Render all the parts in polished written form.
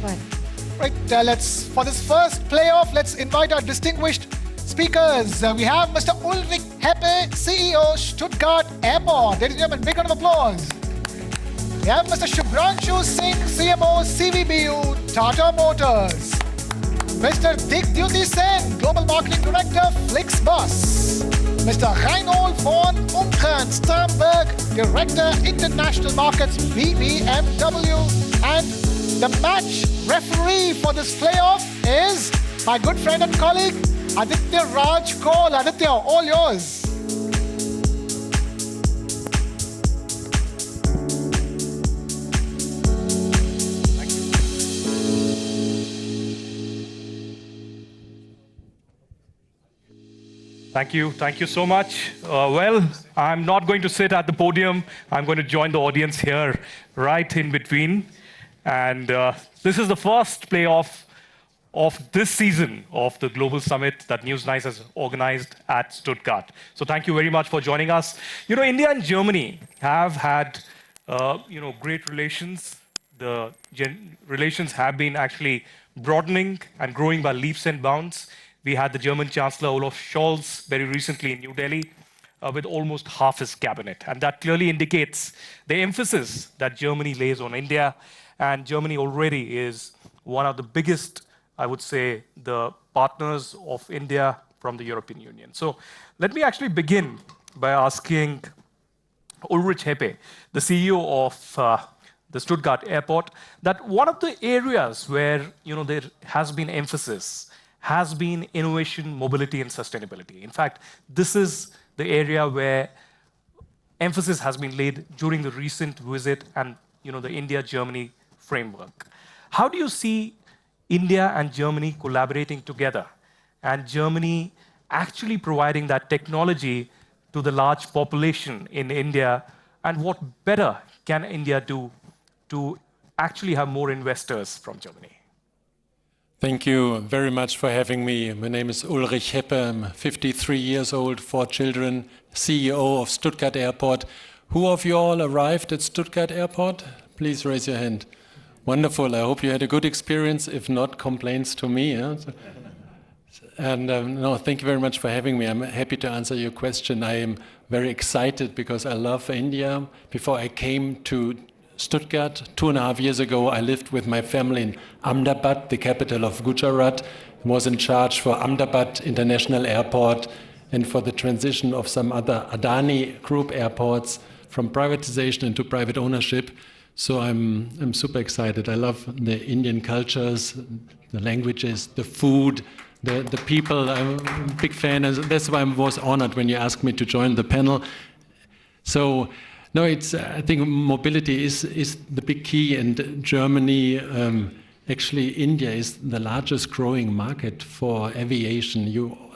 Right. Right, for this first playoff, let's invite our distinguished speakers. We have Mr. Ulrich Heppe, CEO, Stuttgart Airport. Ladies and gentlemen, big round of applause. We have Mr. Shubhranshu Singh, CMO, CVBU, Tata Motors. Mr. Digdyuti Sen, Global Marketing Director, Flixbus. Mr. Reinhold von Umkrans, Sternberg, Director, International Markets, BMW. And the match referee for this playoff is my good friend and colleague, Aditya Raj Kaul. Aditya, all yours. Thank you. Thank you so much. Well, I'm not going to sit at the podium. I'm going to join the audience here, right in between. And this is the first playoff of this season of the Global Summit that News9 has organized at Stuttgart. So thank you very much for joining us. India and Germany have had, great relations. The relations have been actually broadening and growing by leaps and bounds. We had the German Chancellor Olaf Scholz very recently in New Delhi with almost half his cabinet. And that clearly indicates the emphasis that Germany lays on India. And Germany already is one of the biggest, I would say, the partners of India from the European Union. So let me actually begin by asking Ulrich Heppe, the CEO of the Stuttgart Airport, that one of the areas where there has been emphasis has been innovation, mobility, and sustainability. In fact, this is the area where emphasis has been laid during the recent visit and the India-Germany framework. How do you see India and Germany collaborating together and Germany actually providing that technology to the large population in India? And what better can India do to actually have more investors from Germany? Thank you very much for having me. My name is Ulrich Heppe. I'm 53 years old, 4 children, CEO of Stuttgart Airport. Who of you all arrived at Stuttgart Airport? Please raise your hand. Wonderful. I hope you had a good experience. If not, complaints to me. And no, thank you very much for having me. I'm happy to answer your question. I am very excited because I love India. Before I came to Stuttgart 2.5 years ago, I lived with my family in Ahmedabad, the capital of Gujarat. I was in charge for Ahmedabad International Airport and for the transition of some other Adani Group airports from privatization into private ownership. So I'm super excited. I love the Indian cultures, the languages, the food, the people. I'm a big fan. That's why I was honored when you asked me to join the panel. So. No, I think mobility is the big key, and Germany, actually India is the largest growing market for aviation.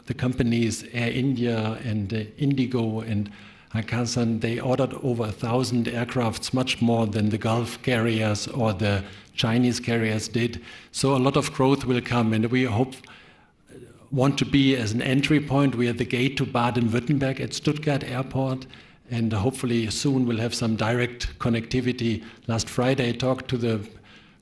The companies Air India and Indigo and Akasan, they ordered over 1,000 aircrafts, much more than the Gulf carriers or the Chinese carriers did. So a lot of growth will come, and we want to be as an entry point. We are the gate to Baden-Württemberg at Stuttgart Airport. And hopefully soon we'll have some direct connectivity. Last Friday I talked to the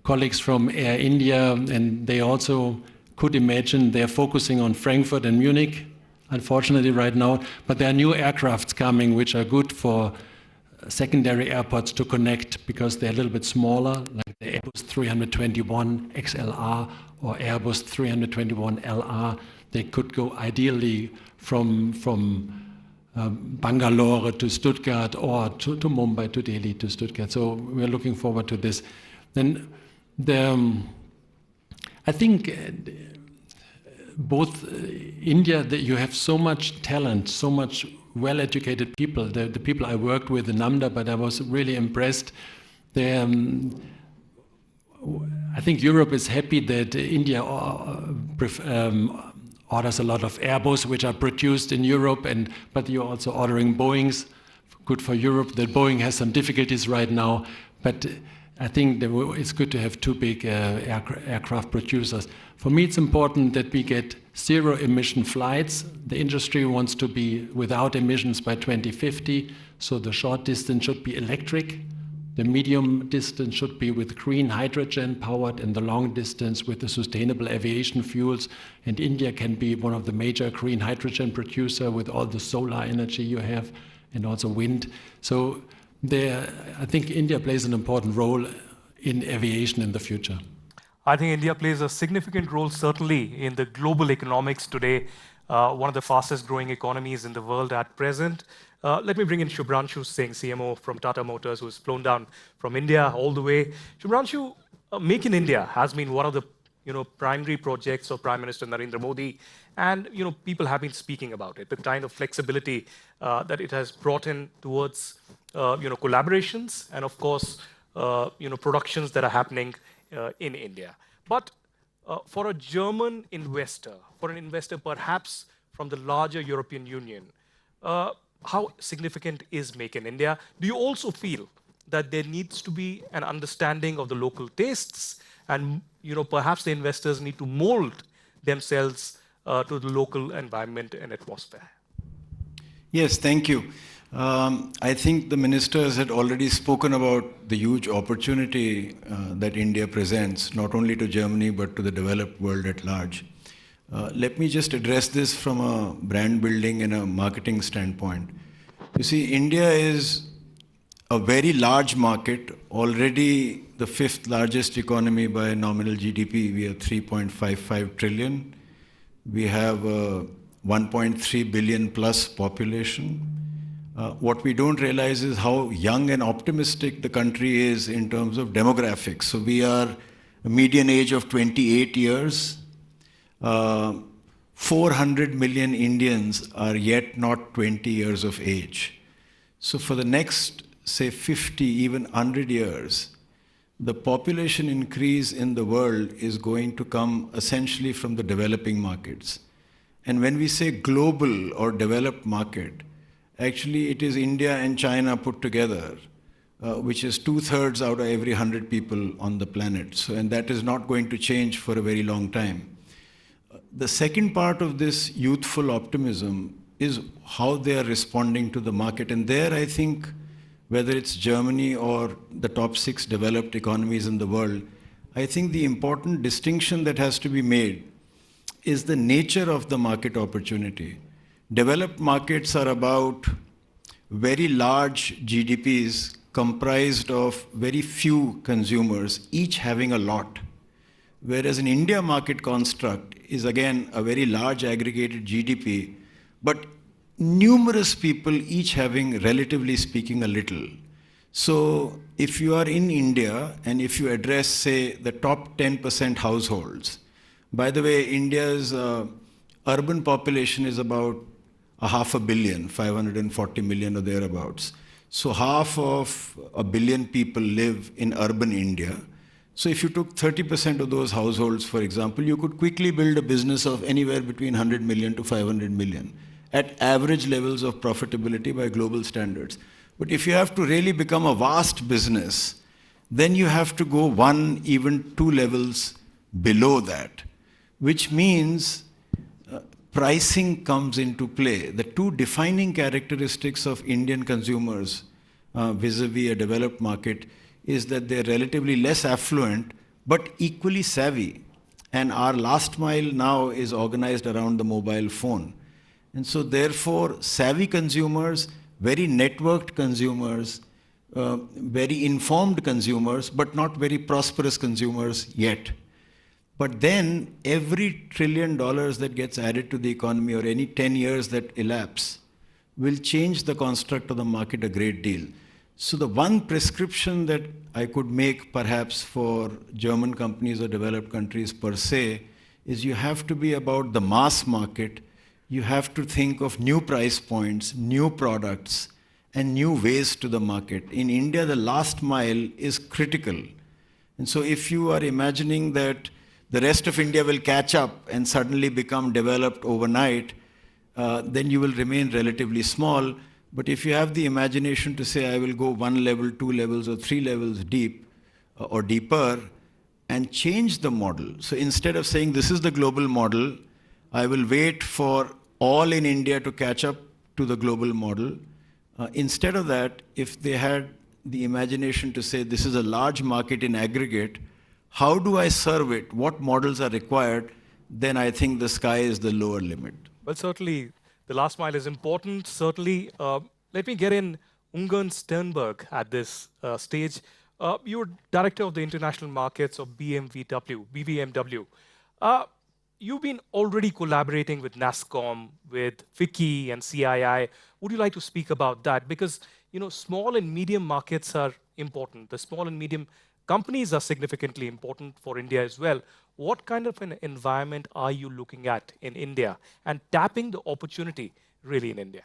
colleagues from Air India, and they also could imagine they're focusing on Frankfurt and Munich, unfortunately right now, but there are new aircrafts coming which are good for secondary airports to connect because they're a little bit smaller, like the Airbus 321 XLR or Airbus 321 LR. They could go ideally from Bangalore to Stuttgart or to Mumbai, to Delhi, to Stuttgart. So we're looking forward to this. Then I think both India, you have so much talent, so much well-educated people. The people I worked with in Ahmedabad, I was really impressed. I think Europe is happy that India orders a lot of Airbus, which are produced in Europe, but you're also ordering Boeings. Good for Europe that Boeing has some difficulties right now, but I think it's good to have 2 big aircraft producers. For me, it's important that we get zero-emission flights. The industry wants to be without emissions by 2050, so the short distance should be electric. The medium distance should be with green hydrogen powered, and the long distance with the sustainable aviation fuels. And India can be one of the major green hydrogen producer with all the solar energy you have and also wind. So I think India plays an important role in aviation in the future. I think India plays a significant role, certainly, in the global economics today, one of the fastest growing economies in the world at present. Let me bring in Shubhranshu Singh, CMO from Tata Motors, who's flown down from India all the way. Shubhranshu, Make in India has been one of the primary projects of Prime Minister Narendra Modi, and people have been speaking about it, the kind of flexibility that it has brought in towards collaborations and, of course, productions that are happening in India. But for a German investor, for an investor perhaps from the larger European Union, how significant is Make in India? Do you also feel that there needs to be an understanding of the local tastes, and perhaps the investors need to mold themselves to the local environment and atmosphere? Yes, thank you. I think the ministers had already spoken about the huge opportunity that India presents, not only to Germany, but to the developed world at large. Let me just address this from a brand building and a marketing standpoint. You see, India is a very large market, already the 5th largest economy by nominal GDP. We are 3.55 trillion. We have a 1.3 billion plus population. What we don't realize is how young and optimistic the country is in terms of demographics. So we are a median age of 28 years. 400 million Indians are yet not 20 years of age. So for the next, say, 50, even 100 years, the population increase in the world is going to come essentially from the developing markets. And when we say global or developed market, actually it is India and China put together, which is 2/3 out of every 100 people on the planet. So, and that is not going to change for a very long time. The second part of this youthful optimism is how they are responding to the market. And there, I think, whether it's Germany or the top 6 developed economies in the world, I think the important distinction that has to be made is the nature of the market opportunity. Developed markets are about very large GDPs comprised of very few consumers, each having a lot. Whereas an India market construct is again a very large aggregated GDP, but numerous people each having, relatively speaking, a little. So if you are in India and if you address, say, the top 10% households, by the way, India's urban population is about 500 million, 540 million or thereabouts. So half of 1 billion people live in urban India. So if you took 30% of those households, for example, you could quickly build a business of anywhere between 100 million to 500 million at average levels of profitability by global standards. But if you have to really become a vast business, then you have to go 1, even 2 levels below that, which means pricing comes into play. The 2 defining characteristics of Indian consumers vis-a-vis a developed market is that they're relatively less affluent, but equally savvy. And our last mile now is organized around the mobile phone. And so therefore, savvy consumers, very networked consumers, very informed consumers, but not very prosperous consumers yet. But then every $1 trillion that gets added to the economy or any 10 years that elapse will change the construct of the market a great deal. So the one prescription that I could make perhaps for German companies or developed countries per se is you have to be about the mass market. You have to think of new price points, new products, and new ways to the market. In India, the last mile is critical. And so if you are imagining that the rest of India will catch up and suddenly become developed overnight, then you will remain relatively small. But if you have the imagination to say, I will go 1 level, 2 levels, or 3 levels deep or deeper and change the model. So instead of saying this is the global model, I will wait for all in India to catch up to the global model. Instead of that, if they had the imagination to say this is a large market in aggregate, how do I serve it? What models are required? Then I think the sky is the lower limit. Well, certainly, the last mile is important. Certainly, let me get in Ungern Sternberg at this stage. You're director of the international markets of BVMW. You've been already collaborating with NASCOM, with FICCI and CII. Would you like to speak about that? Because small and medium markets are important. The small and medium companies are significantly important for India as well. What kind of an environment are you looking at in India and tapping the opportunity really in India?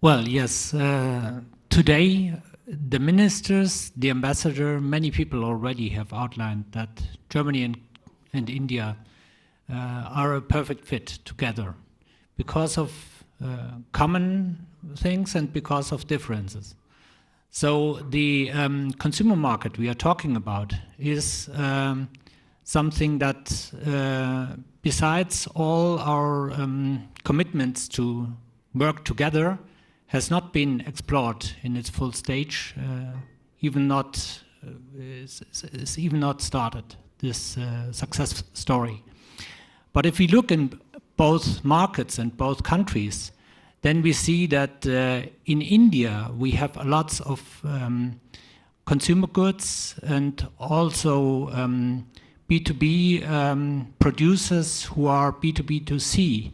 Well, yes. Today, the ministers, the ambassador, many people already have outlined that Germany and India are a perfect fit together because of common things and because of differences. So the consumer market we are talking about is something that, besides all our commitments to work together, has not been explored in its full stage, is even not started, this success story. But if we look in both markets and both countries, then we see that in India we have lots of consumer goods and also B2B producers who are B2B2C,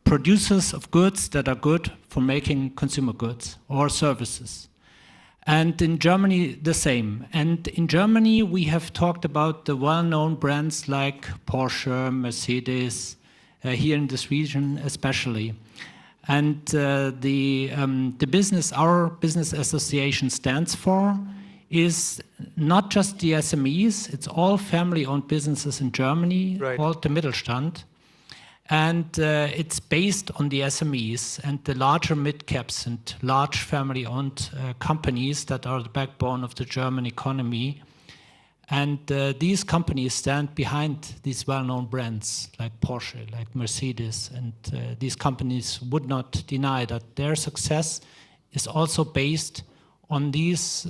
producers of goods that are good for making consumer goods or services. And in Germany, the same. And in Germany, we have talked about the well-known brands like Porsche, Mercedes, here in this region especially. And the business our business association stands for is not just the SMEs, it's all family-owned businesses in Germany, right, called the Mittelstand. And it's based on the SMEs and the larger mid-caps and large family-owned companies that are the backbone of the German economy. And these companies stand behind these well-known brands like Porsche, like Mercedes. And these companies would not deny that their success is also based on these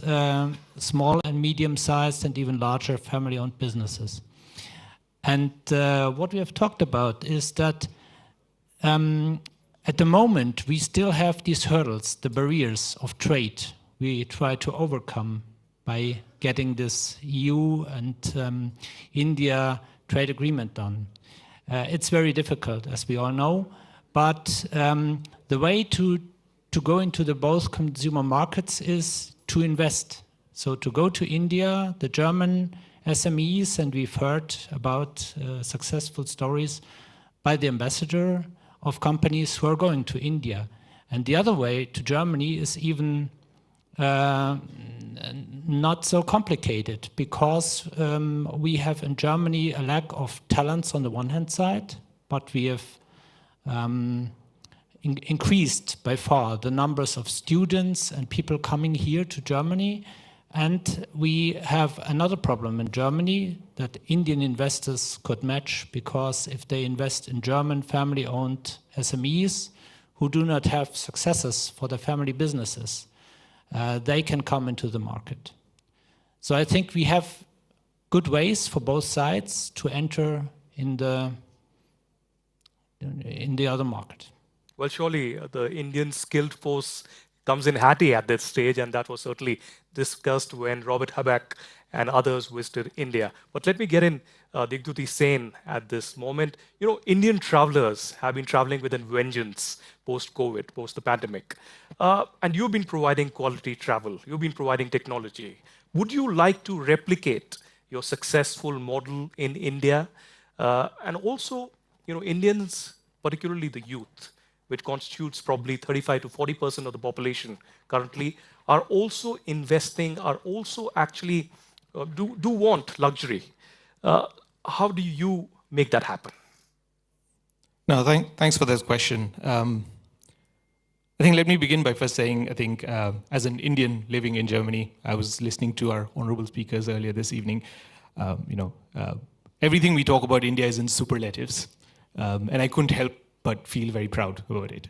small and medium-sized and even larger family-owned businesses. And what we have talked about is that at the moment we still have these hurdles, the barriers of trade we try to overcome by getting this EU and India trade agreement done. It's very difficult, as we all know, but the way to go into the both consumer markets is to invest. So to go to India, the German SMEs, and we've heard about successful stories by the ambassador of companies who are going to India. And the other way to Germany is even not so complicated because we have in Germany a lack of talents on the one hand side, but we have increased by far the numbers of students and people coming here to Germany. And we have another problem in Germany that Indian investors could match, because if they invest in German family-owned SMEs who do not have successors for their family businesses, they can come into the market. So I think we have good ways for both sides to enter in the other market. Well, surely the Indian skilled force comes in handy at this stage, and that was certainly discussed when Robert Habeck and others visited India. But let me get in Digduti Sen at this moment. Indian travelers have been traveling with a vengeance post-COVID, post the pandemic. And you've been providing quality travel. You've been providing technology. Would you like to replicate your successful model in India? And also, Indians, particularly the youth, which constitutes probably 35 to 40% of the population currently, are also investing, are also actually do want luxury. How do you make that happen? No, thanks for this question. I think let me begin by first saying, I think as an Indian living in Germany, I was listening to our honorable speakers earlier this evening. Everything we talk about India is in superlatives, and I couldn't help but feel very proud about it.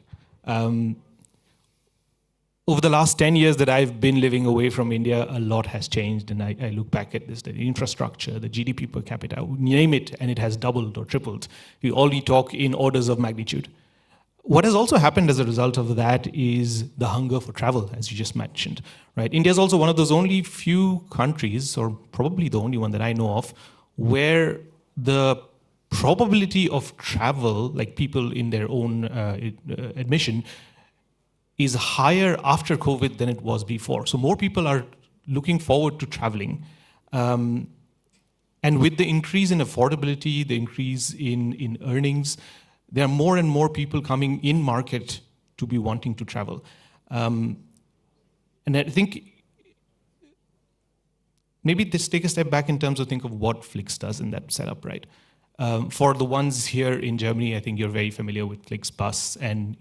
over the last 10 years that I've been living away from India, a lot has changed. And I look back at this, the infrastructure, the GDP per capita, name it, and it has doubled or tripled. We only talk in orders of magnitude. What has also happened as a result of that is the hunger for travel, as you just mentioned, right? India is also one of those only few countries, or probably the only one that I know of, where the probability of travel, like people in their own admission, is higher after COVID than it was before. So more people are looking forward to traveling. And with the increase in affordability, the increase in earnings, there are more and more people coming in market to be wanting to travel. And I think maybe let's take a step back in terms of think of what Flix does in that setup, right? For the ones here in Germany, I think you're very familiar with Flix Bus, and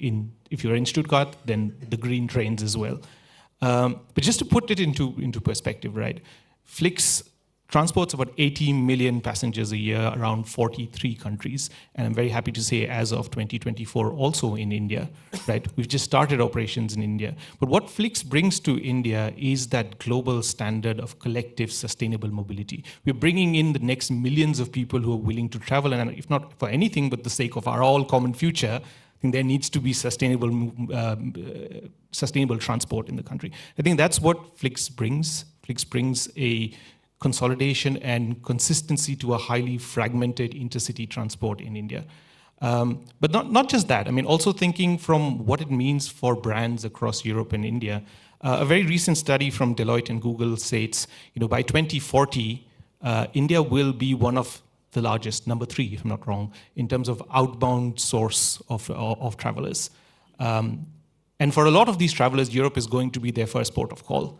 if you're in Stuttgart, then the green trains as well. But just to put it into perspective, right? Flix transports about 80 million passengers a year around 43 countries. And I'm very happy to say as of 2024, also in India, right? We've just started operations in India. But what Flix brings to India is that global standard of collective sustainable mobility. We're bringing in the next millions of people who are willing to travel, and if not for anything but the sake of our all common future, I think there needs to be sustainable transport in the country. I think that's what Flix brings. Flix brings a consolidation and consistency to a highly fragmented intercity transport in India. But not just that. I mean, also thinking from what it means for brands across Europe and India. A very recent study from Deloitte and Google states, by 2040, India will be one of the largest, number 3, if I'm not wrong, in terms of outbound source of travelers. And for a lot of these travelers, Europe is going to be their first port of call.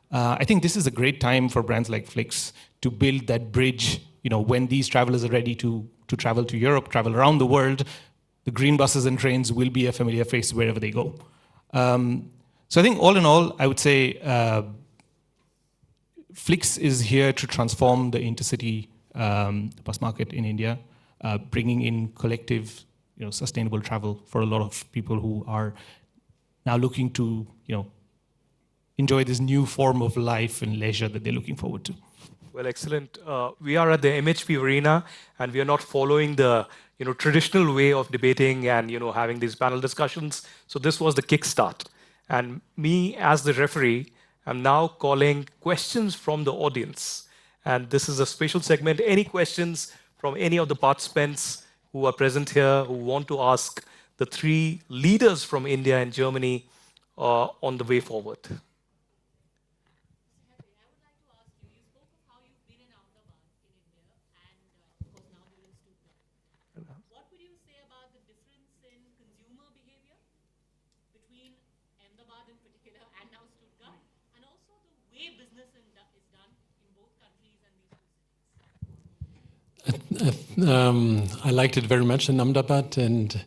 I think this is a great time for brands like Flix to build that bridge. When these travelers are ready to travel to Europe, travel around the world, the green buses and trains will be a familiar face wherever they go. So I think all in all, I would say Flix is here to transform the intercity bus market in India, bringing in collective, sustainable travel for a lot of people who are now looking to, enjoy this new form of life and leisure that they're looking forward to. Well, excellent. We are at the MHP arena, and we are not following the traditional way of debating and having these panel discussions. So this was the kickstart. And me, as the referee, I'm now calling questions from the audience. And this is a special segment. Any questions from any of the participants who are present here who want to ask the 3 leaders from India and Germany on the way forward? I liked it very much in Ahmedabad, and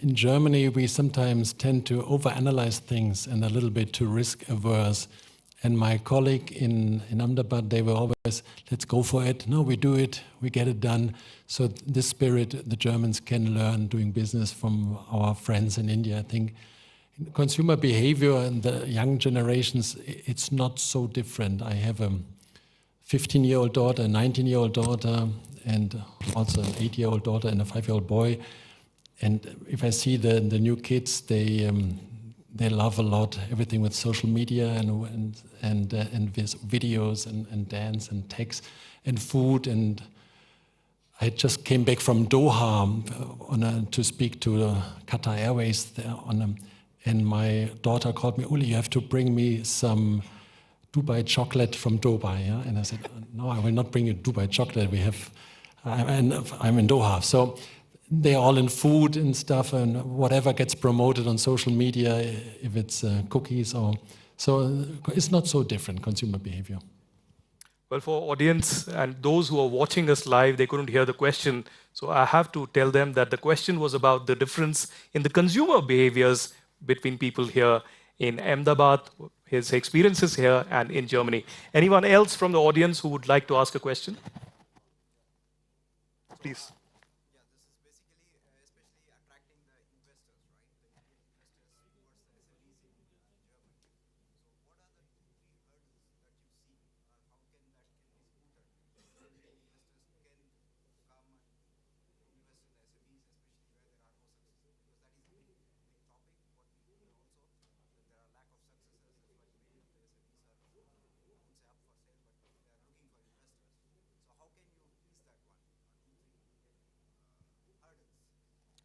in Germany we sometimes tend to overanalyze things and a little bit too risk averse. And my colleague in Ahmedabad, they were always, let's go for it. No, we do it, we get it done. So this spirit the Germans can learn doing business from our friends in India. I think consumer behavior and the young generations, it's not so different. I have a 15-year-old daughter, a 19-year-old daughter, and also an 8-year-old daughter and a 5-year-old boy. And if I see the new kids, they love a lot everything with social media and with videos and dance and text and food. And I just came back from Doha to speak to Qatar Airways there and my daughter called me, Uli, you have to bring me some Dubai chocolate from Dubai, yeah? And I said, no, I will not bring you Dubai chocolate. I'm in Doha. So they're all in food and stuff, and whatever gets promoted on social media, if it's cookies so it's not so different, consumer behavior. Well, for audience and those who are watching us live, they couldn't hear the question. So I have to tell them that the question was about the difference in the consumer behaviors between people here in Ahmedabad, his experiences here, and in Germany. Anyone else from the audience who would like to ask a question? Please. Yeah, this is basically especially attracting the investors, right? The Indian investors towards the SMEs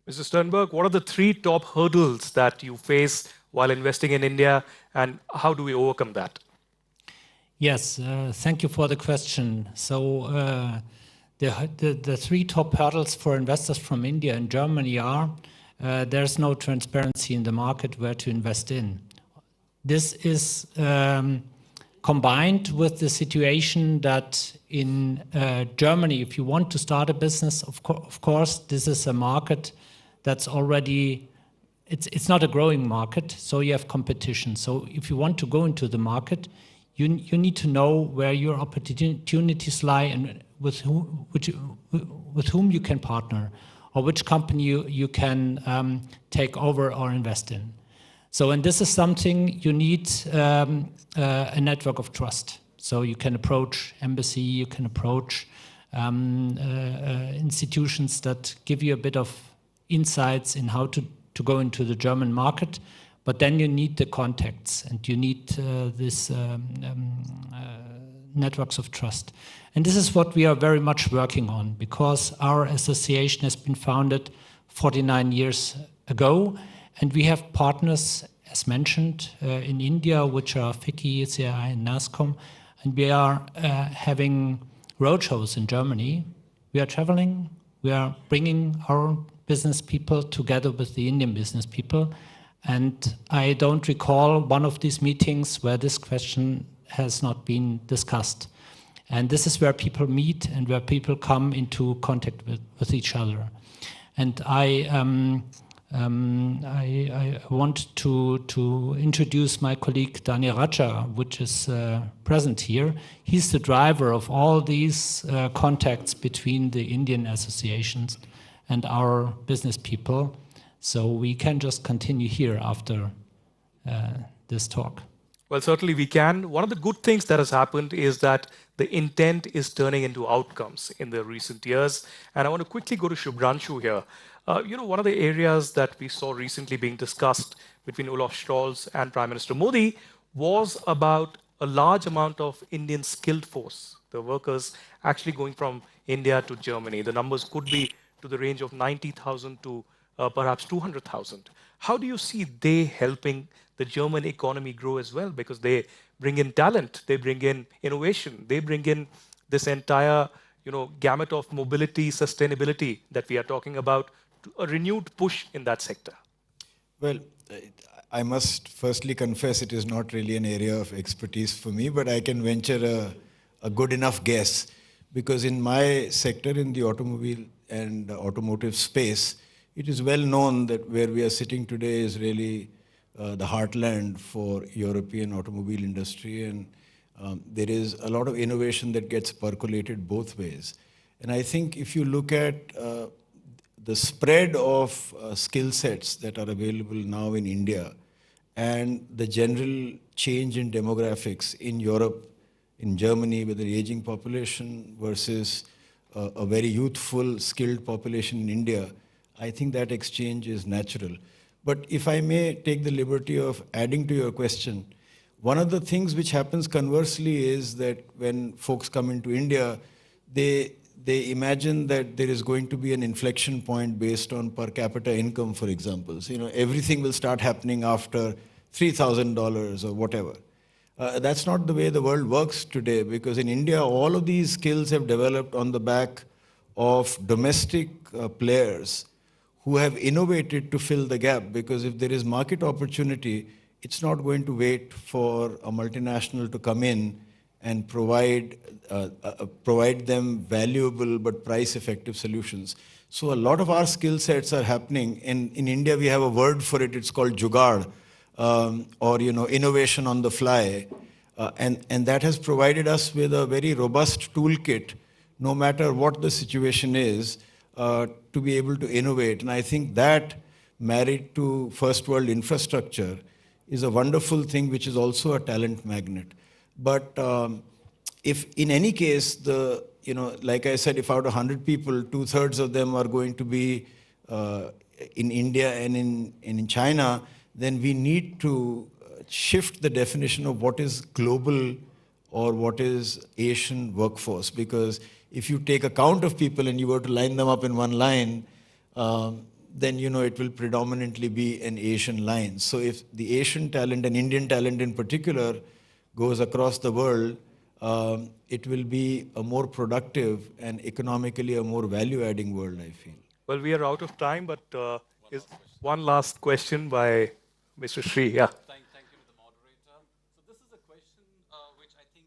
Mr. Sternberg, what are the 3 top hurdles that you face while investing in India, and how do we overcome that? Yes, thank you for the question. So the 3 top hurdles for investors from India and Germany are there's no transparency in the market where to invest in. This is combined with the situation that in Germany, if you want to start a business, of course, this is a market that's already, it's not a growing market, so you have competition. So if you want to go into the market, you need to know where your opportunities lie and with whom you can partner, or which company you can take over or invest in. So, and this is something you need a network of trust. So you can approach embassy, you can approach institutions that give you a bit of insights in how to go into the German market. But then you need the contacts and you need this networks of trust. And this is what we are very much working on, because our association has been founded 49 years ago, and we have partners, as mentioned, in India, which are FICCI, CI, and NASCOM, and we are having roadshows in Germany. We are traveling, we are bringing our business people together with the Indian business people, and I don't recall one of these meetings where this question has not been discussed. And this is where people meet and where people come into contact with each other. And I want to introduce my colleague Daniel Raja, which is present here. He's the driver of all these contacts between the Indian associations and our business people. So we can just continue here after this talk. Well, certainly we can. One of the good things that has happened is that the intent is turning into outcomes in the recent years. And I want to quickly go to Shubhranshu here. One of the areas that we saw recently being discussed between Olaf Scholz and Prime Minister Modi was about a large amount of Indian skilled force, the workers actually going from India to Germany. The numbers could be to the range of 90,000 to perhaps 200,000. How do you see they helping the German economy grow as well? Because they bring in talent, they bring in innovation, they bring in this entire gamut of mobility, sustainability that we are talking about, a renewed push in that sector. Well, I must firstly confess it is not really an area of expertise for me, but I can venture a good enough guess, because in my sector, in the automobile and automotive space, it is well known that where we are sitting today is really the heartland for European automobile industry, and there is a lot of innovation that gets percolated both ways. And I think if you look at the spread of skill sets that are available now in India and the general change in demographics in Europe, in Germany, with the aging population versus a very youthful, skilled population in India, I think that exchange is natural. But if I may take the liberty of adding to your question, one of the things which happens conversely is that when folks come into India, they imagine that there is going to be an inflection point based on per capita income, for example. So, everything will start happening after $3,000 or whatever. That's not the way the world works today, because in India, all of these skills have developed on the back of domestic players who have innovated to fill the gap. Because if there is market opportunity, it's not going to wait for a multinational to come in and provide them valuable but price-effective solutions. So a lot of our skill sets are happening. In India, we have a word for it. It's called jugaad, or innovation on the fly, and that has provided us with a very robust toolkit, no matter what the situation is, to be able to innovate. And I think that, married to first world infrastructure, is a wonderful thing, which is also a talent magnet. But if in any case, like I said, if out of 100 people, 2/3 of them are going to be in India and in China, then we need to shift the definition of what is global or what is Asian workforce. Because if you take a count of people and you were to line them up in one line, then it will predominantly be an Asian line. So if the Asian talent and Indian talent in particular goes across the world, it will be a more productive and economically a more value-adding world, I feel. Well, we are out of time, but is one last question by Mr. Sri. Yeah. Thank you to the moderator. So this is a question which I think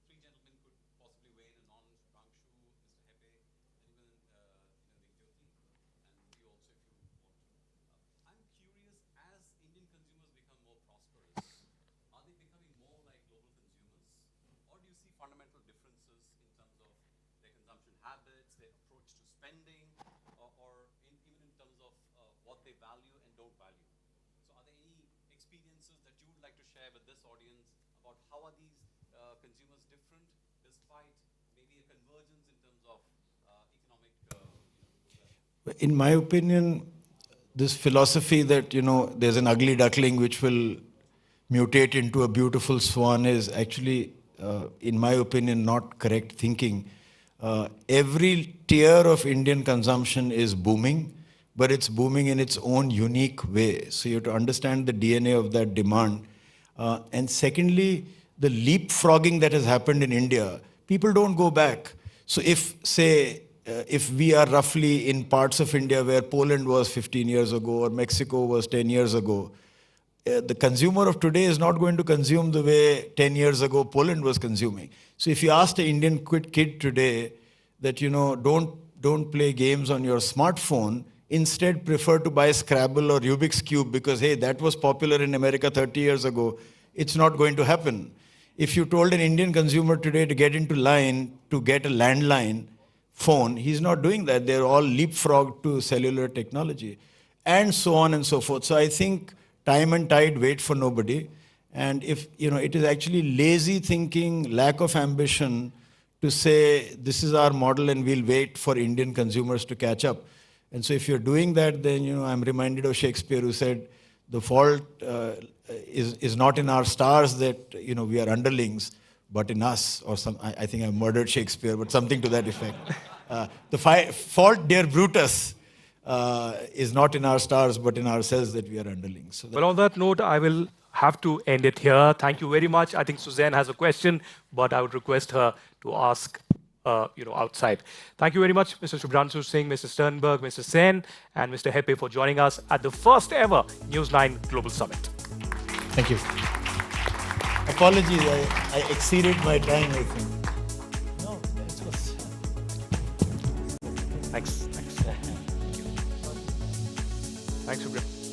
three gentlemen could possibly weigh in on. Rangshu, Mr. Hepe, and even Jyoti, and you also if you want to. I'm curious, as Indian consumers become more prosperous, are they becoming more like global consumers? Or do you see fundamental differences in terms of their consumption habits, their approach to spending, or even in terms of what they value and don't value? So are there any experiences that you would like to share with this audience about how are these consumers different despite maybe a convergence in terms of economic In my opinion, this philosophy that, there's an ugly duckling which will mutate into a beautiful swan is actually, in my opinion, not correct thinking. Every tier of Indian consumption is booming, but it's booming in its own unique way. So you have to understand the DNA of that demand. And secondly, the leapfrogging that has happened in India, people don't go back. So if, say, if we are roughly in parts of India where Poland was 15 years ago or Mexico was 10 years ago, the consumer of today is not going to consume the way 10 years ago Poland was consuming. So if you asked an Indian kid today that, don't play games on your smartphone, instead prefer to buy Scrabble or Rubik's Cube because, hey, that was popular in America 30 years ago, it's not going to happen. If you told an Indian consumer today to get into line to get a landline phone, he's not doing that. They're all leapfrogged to cellular technology and so on and so forth. So I think time and tide wait for nobody. And if, it is actually lazy thinking, lack of ambition to say, this is our model and we'll wait for Indian consumers to catch up. And so if you're doing that, then, I'm reminded of Shakespeare who said, the fault is not in our stars that, we are underlings, but in us, or I think I murdered Shakespeare, but something to that effect. The fault, dear Brutus, is not in our stars, but in ourselves that we are underlings. So Well, on that note, I will have to end it here. Thank you very much. I think Suzanne has a question, but I would request her to ask outside. Thank you very much, Mr. Shubhranshu Singh, Mr. Sternberg, Mr. Sen, and Mr. Hepe for joining us at the first ever News9 Global Summit. Thank you. Apologies, I exceeded my time, I think. No, it was... Thanks. Thanks, Shubhra.